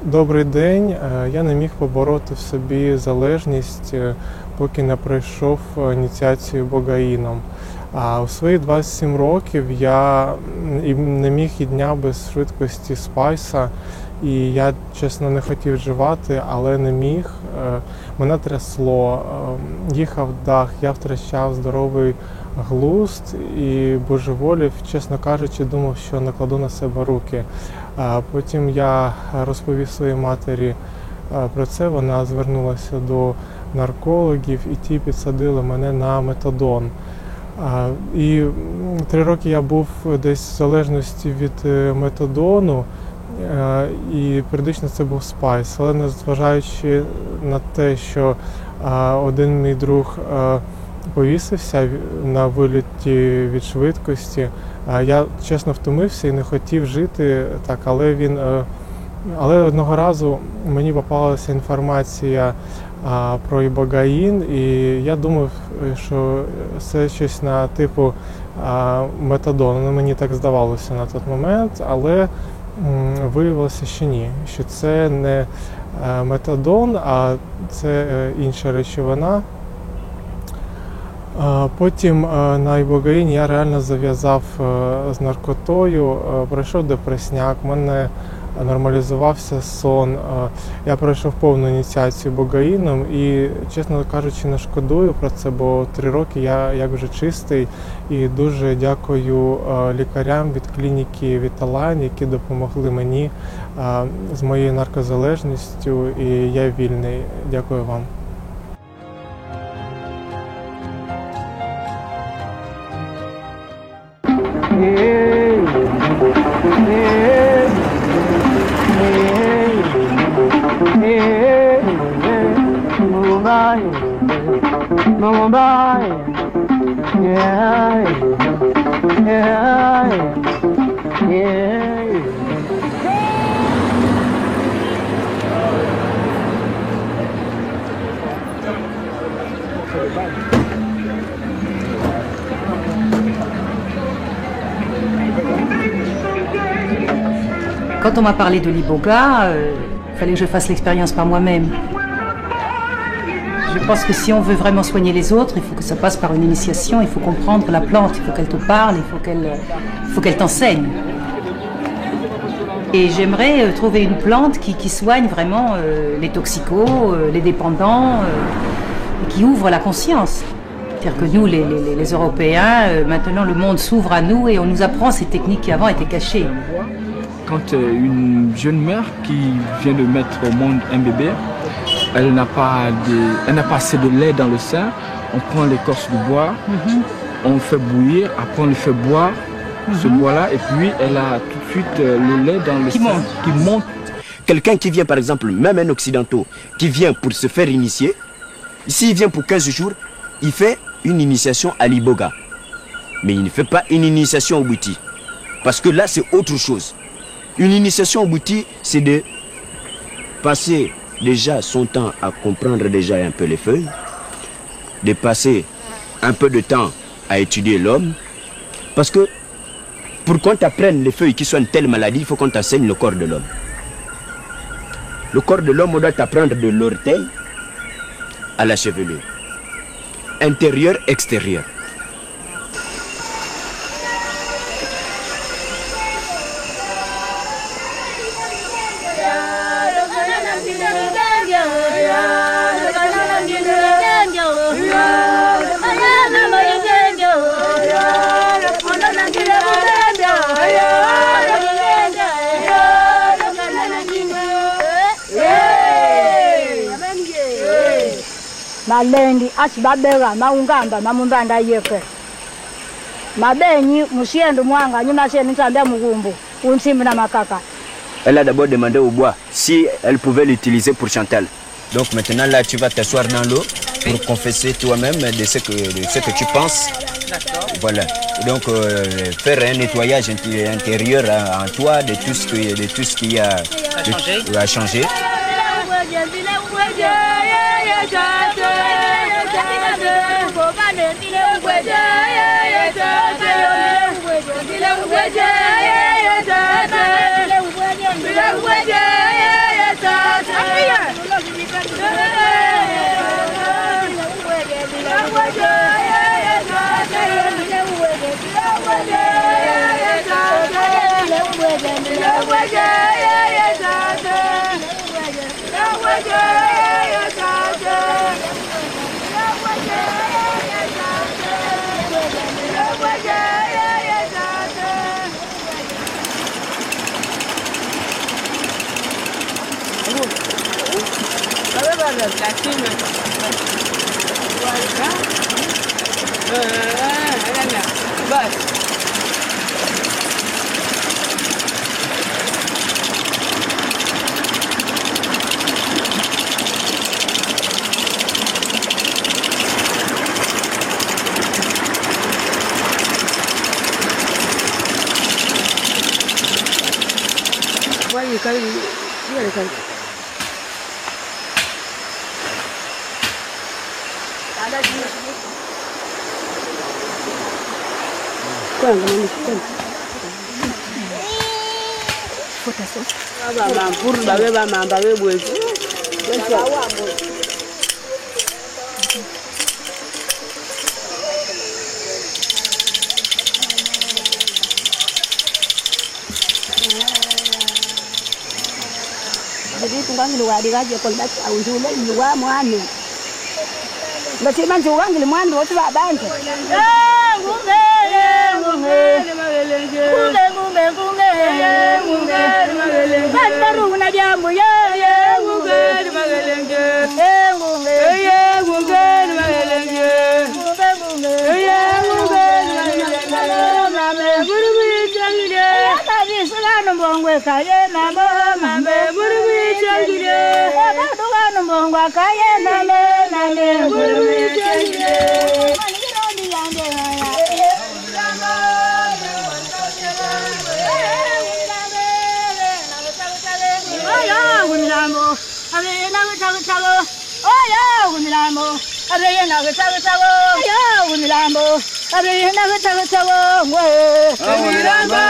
Добрий день. Я не міг побороти в собі залежність, поки не пройшов ініціацію Богаїном. А у свої 27 років я не міг і дня без швидкості спайса. І я, чесно, не хотів вживати, але не міг. Мене трясло, їхав дах, я втрачав здоровий глузд і божеволів, чесно кажучи, думав, що накладу на себе руки. Потім я розповів своїй матері про це, вона звернулася до наркологів і ті підсадили мене на метадон. І 3 роки я був десь в залежності від метадону, і періодично це був спайс. Але незважаючи на те, що один мій друг повісився на виліті від швидкості, я чесно втомився і не хотів жити так, але одного разу мені попалася інформація про ібогаїн, і я думав, що це щось на типу метадону. Мені так здавалося на той момент, але виявилося, що ні, що це не метадон, а це інша речовина. Потім на ібогаїні я реально зав'язав з наркотою, пройшов депресняк, в мене нормалізувався сон, я пройшов повну ініціацію Богаїном і, чесно кажучи, не шкодую про це, бо 3 роки я як вже чистий і дуже дякую лікарям від клініки Віталайн, які допомогли мені з моєю наркозалежністю, і я вільний. Дякую вам. Quand on m'a parlé de l'iboga, il fallait que je fasse l'expérience par moi-même. Je pense que si on veut vraiment soigner les autres, il faut que ça passe par une initiation, il faut comprendre la plante, il faut qu'elle te parle, il faut qu'elle t'enseigne. Et j'aimerais trouver une plante qui soigne vraiment les toxicos, les dépendants, qui ouvre la conscience. C'est-à-dire que nous, les Européens, maintenant le monde s'ouvre à nous et on nous apprend ces techniques qui avant étaient cachées. Quand une jeune mère qui vient de mettre au monde un bébé, elle n'a pas assez de lait dans le sein, on prend l'écorce du bois, on le fait bouillir, après on le fait boire, ce bois-là, et puis elle a tout de suite le lait dans le sein qui monte. Quelqu'un qui vient par exemple, même un occidentaux, qui vient pour se faire initier, ici il vient pour 15 jours, il fait une initiation à l'iboga. Mais il ne fait pas une initiation au bouti. Parce que là c'est autre chose. Une initiation au bouti, c'est de passer déjà son temps à comprendre déjà un peu les feuilles, de passer un peu de temps à étudier l'homme, parce que pour qu'on t'apprenne les feuilles qui soignent telle maladie, il faut qu'on t'enseigne le corps de l'homme. Le corps de l'homme, on doit t'apprendre de l'orteil à la chevelure, intérieur, extérieur. Malendi asibabera maungamba mamumbanda yefe mabenyi musiendo mwanga nyuma chez nitambia mugumbu unsimbi na makaka. Elle a d'abord demandé au bois si elle pouvait l'utiliser pour Chantal. Donc maintenant là tu vas t'asseoir dans l'eau pour confesser toi-même de ce que tu penses. D'accord. Voilà. Et donc faire un nettoyage intérieur en toi de tout ce qui a changé. Jadi tunggang luar di raja kalau dah tahu dulu luar mana. Masih mana tunggang di mana tu sebab bantu. Bantaru na jamu ya Bongwe kaya namo mambe burwi changire Kaduga nombongwa kaya namo nane burwi changire Manigironi yande Oya unlamo ave nago chago chago Oya unlamo ave nago chago chago Oya unlamo ave nago chago chago Unlamo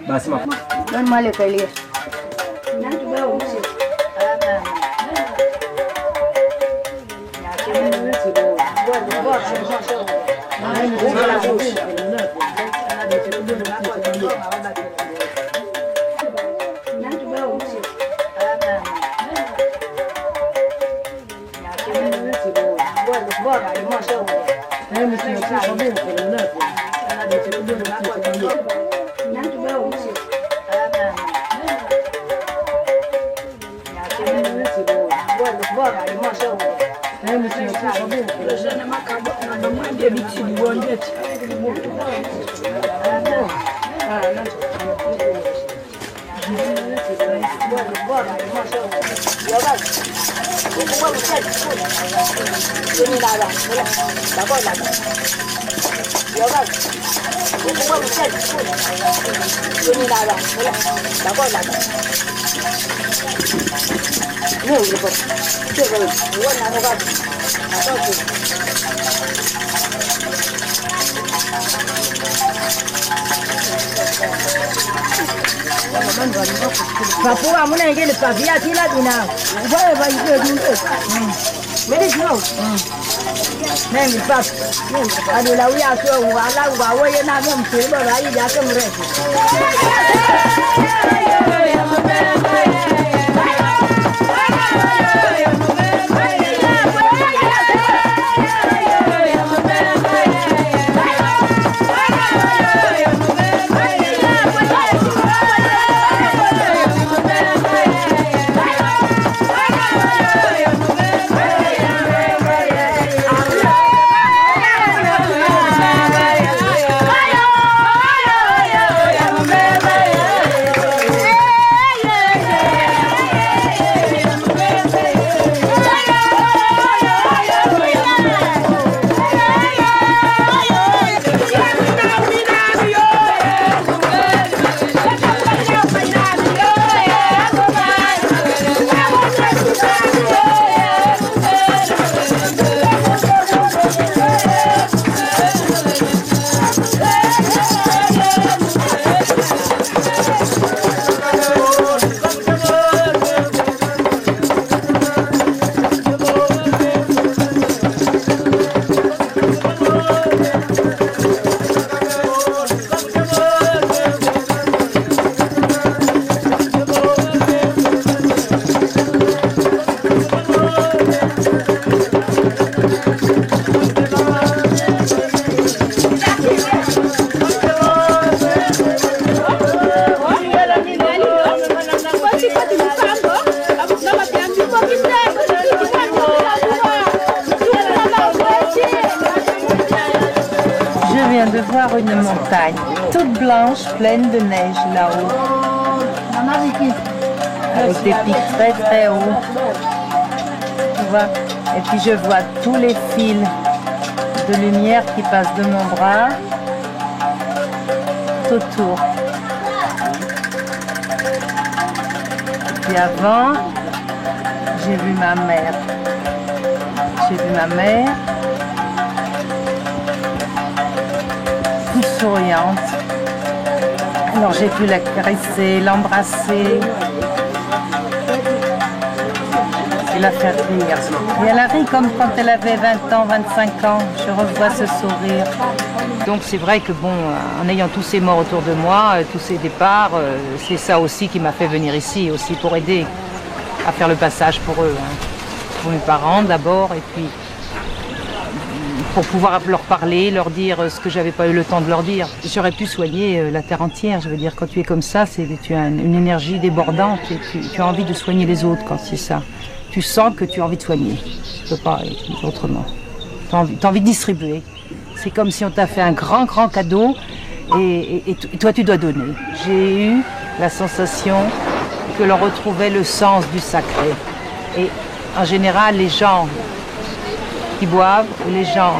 Basi mama. Dan male kali. Papua muna ngeli pavia kila dina. Wewe vaje dunde. Mimi sio. Nani pap. Adula uya kwa wala wawe na mumsilo rai yake mrefu. voir une montagne toute blanche, pleine de neige là-haut, avec des pics très très hauts. Tu vois? Et puis je vois tous les fils de lumière qui passent de mon bras tout autour. Et puis avant, j'ai vu ma mère. J'ai vu ma mère, toute souriante. Alors j'ai pu la caresser, l'embrasser et la faire rire. Et elle a ri comme quand elle avait 20 ans, 25 ans. Je revois ce sourire. Donc c'est vrai que bon, en ayant tous ces morts autour de moi, tous ces départs, c'est ça aussi qui m'a fait venir ici, aussi pour aider à faire le passage pour eux. Hein. Pour mes parents d'abord, et puis pour pouvoir leur parler, leur dire ce que j'avais pas eu le temps de leur dire. J'aurais pu soigner la terre entière, je veux dire, quand tu es comme ça, tu as une énergie débordante et tu as envie de soigner les autres quand c'est ça. Tu sens que tu as envie de soigner, tu peux pas être autrement. Tu as envie de distribuer. C'est comme si on t'a fait un grand cadeau et toi tu dois donner. J'ai eu la sensation que l'on retrouvait le sens du sacré. Et en général, les gens qui boivent ou les gens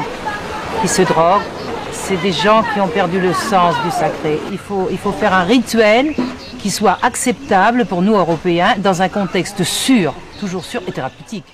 qui se droguent, c'est des gens qui ont perdu le sens du sacré. Il faut faire un rituel qui soit acceptable pour nous, Européens, dans un contexte sûr, toujours sûr et thérapeutique.